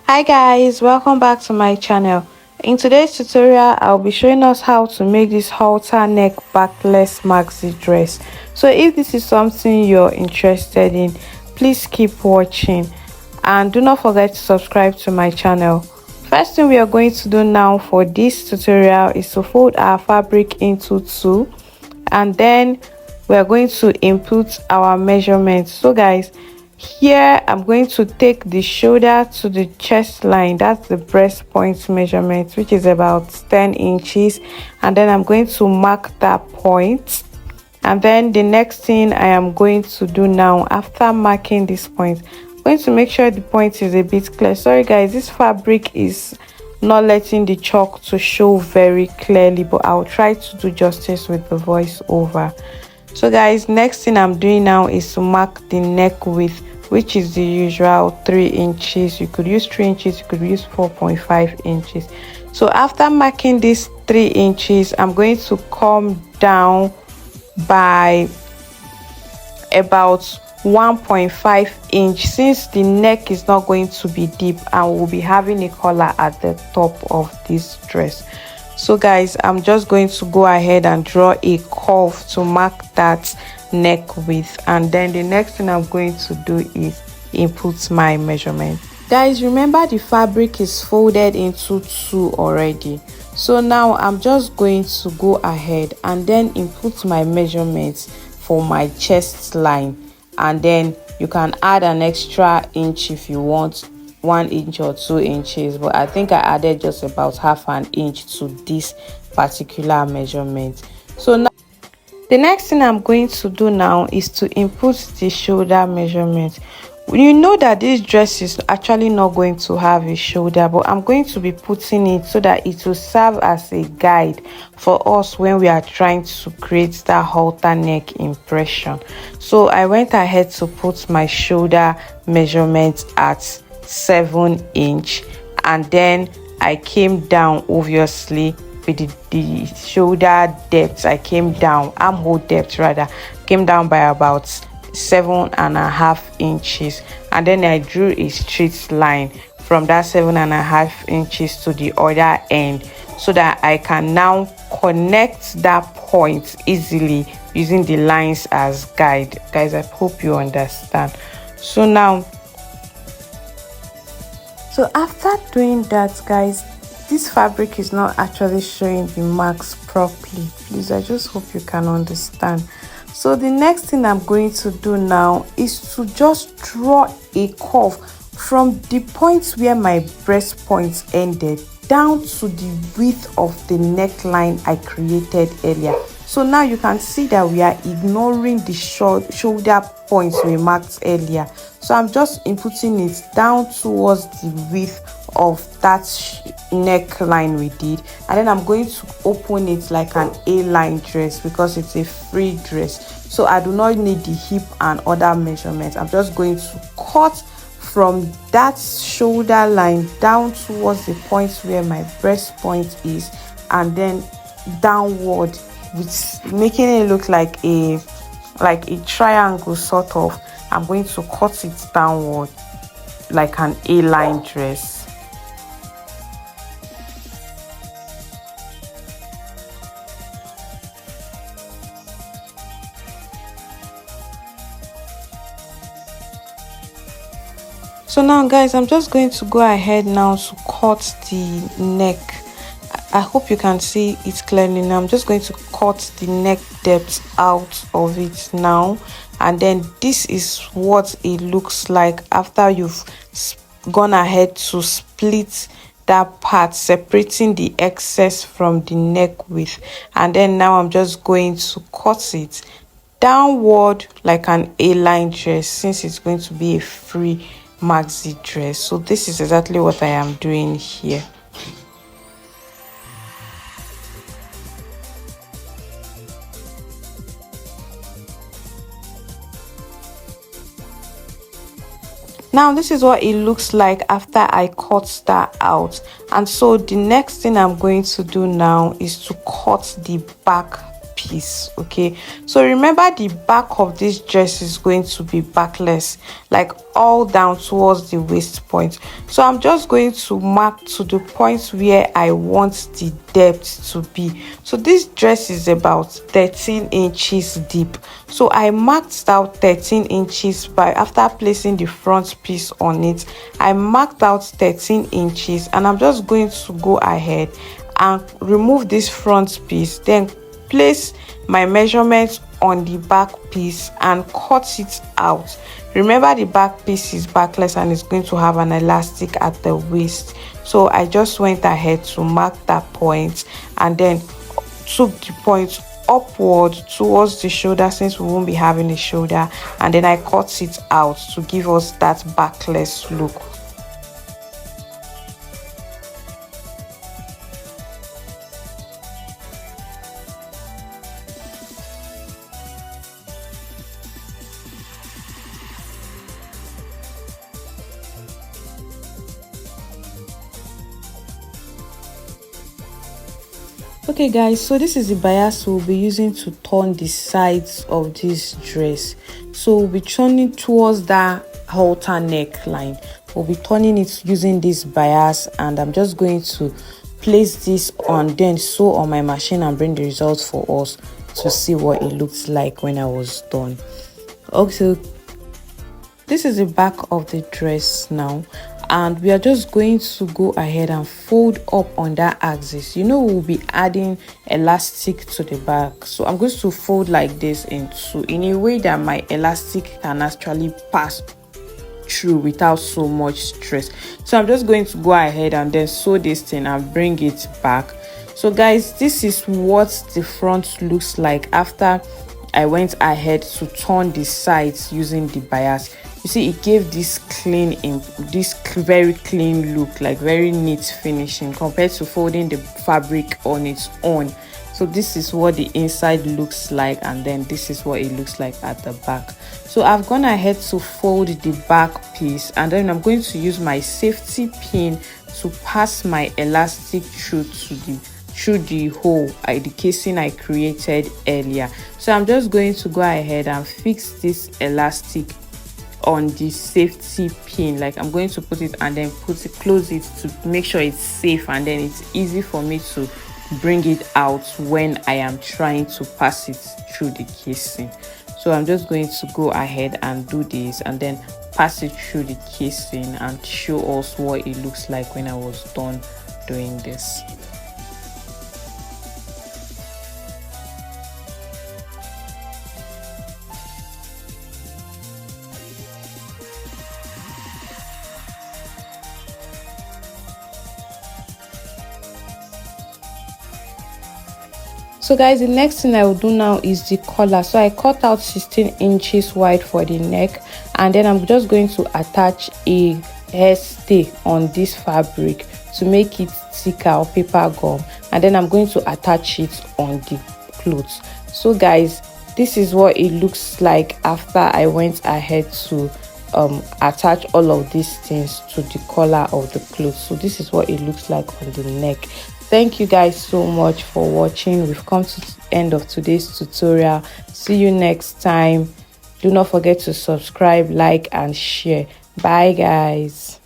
Hi guys, welcome back to my channel. In today's tutorial I'll be showing us how to make this halter neck backless maxi dress. So if this is something you're interested in, please keep watching and do not forget to subscribe to my channel. First thing we are going to do now for this tutorial is to fold our fabric into two, and then we are going to input our measurements. So guys, here I'm going to take the shoulder to the chest line, that's the breast point measurement, which is about 10 inches, and then I'm going to mark that point. And then the next thing I am going to do now, after marking this point, I'm going to make sure the point is a bit clear. Sorry guys, this fabric is not letting the chalk to show very clearly, but I'll try to do justice with the voice over. So guys, next thing I'm doing now is to mark the neck width, which is the usual 3 inches. You could use 3 inches, you could use 4.5 inches. So after marking this 3 inches, I'm going to come down by about 1.5 inch, since the neck is not going to be deep and we'll be having a collar at the top of this dress. So guys, I'm just going to go ahead and draw a curve to mark that neck width, and then the next thing I'm going to do is input my measurement. Guys, remember the fabric is folded into two already, so now I'm just going to go ahead and then input my measurements for my chest line, and then you can add an extra inch if you want, 1 inch or 2 inches, but I think I added just about half an inch to this particular measurement. So now the next thing I'm going to do now is to input the shoulder measurement. You know that this dress is actually not going to have a shoulder, but I'm going to be putting it so that it will serve as a guide for us when we are trying to create that halter neck impression. So I went ahead to put my shoulder measurement at 7 inch, and then I came down, obviously with the shoulder depth, I came down, armhole depth rather, came down by about 7.5 inches, and then I drew a straight line from that 7.5 inches to the other end, so that I can now connect that point easily using the lines as guide. Guys, I hope you understand. So after doing that, guys, this fabric is not actually showing the marks properly. Please, I just hope you can understand. So the next thing I'm going to do now is to just draw a curve from the point where my breast point ended down to the width of the neckline I created earlier. So now you can see that we are ignoring the shoulder points we marked earlier. So I'm just inputting it down towards the width of that neckline we did, and then I'm going to open it like an A-line dress because it's a free dress. So I do not need the hip and other measurements. I'm just going to cut from that shoulder line down towards the point where my breast point is, and then downward, with making it look like a triangle sort of. I'm going to cut it downward like an A-line dress. So now guys, I'm just going to go ahead now to cut the neck. I hope you can see it clearly now. I'm just going to cut the neck depth out of it now, and then this is what it looks like after you've gone ahead to split that part, separating the excess from the neck width. And then now I'm just going to cut it downward like an A-line dress, since it's going to be a free maxi dress. So this is exactly what I am doing here. Now this is what it looks like after I cut that out. And so the next thing I'm going to do now is to cut the back piece. Okay, so remember the back of this dress is going to be backless, like all down towards the waist point. So I'm just going to mark to the point where I want the depth to be. So this dress is about 13 inches deep, so I marked out 13 inches by after placing the front piece on it. I marked out 13 inches, and I'm just going to go ahead and remove this front piece, then place my measurements on the back piece and cut it out. Remember, the back piece is backless and it's going to have an elastic at the waist, so I just went ahead to mark that point and then took the point upward towards the shoulder, since we won't be having a shoulder, and then I cut it out to give us that backless look. Okay guys, so this is the bias we'll be using to turn the sides of this dress. So we'll be turning towards that halter neckline. We'll be turning it using this bias, and I'm just going to place this on, then sew on my machine and bring the results for us to see what it looks like when I was done. Okay, this is the back of the dress now, and we are just going to go ahead and fold up on that axis. You know, we'll be adding elastic to the back, so I'm going to fold like this in a way that my elastic can actually pass through without so much stress. So I'm just going to go ahead and then sew this thing and bring it back. So guys, this is what the front looks like after I went ahead to turn the sides using the bias. You see, it gave this very clean look, like very neat finishing compared to folding the fabric on its own. So this is what the inside looks like, and then this is what it looks like at the back. So I've gone ahead to fold the back piece, and then I'm going to use my safety pin to pass my elastic through the hole, the casing I created earlier. So I'm just going to go ahead and fix this elastic on the safety pin. Like, I'm going to put it and then close it to make sure it's safe, and then it's easy for me to bring it out when I am trying to pass it through the casing. So I'm just going to go ahead and do this and then pass it through the casing and show us what it looks like when I was done doing this. So guys, the next thing I will do now is the collar. So I cut out 16 inches wide for the neck, and then I'm just going to attach a hairstay on this fabric to make it thicker, or paper gum, and then I'm going to attach it on the clothes. So guys, this is what it looks like after I went ahead to attach all of these things to the collar of the clothes. So this is what it looks like on the neck. Thank you guys so much for watching. We've come to the end of today's tutorial. See you next time. Do not forget to subscribe, like, and share. Bye guys.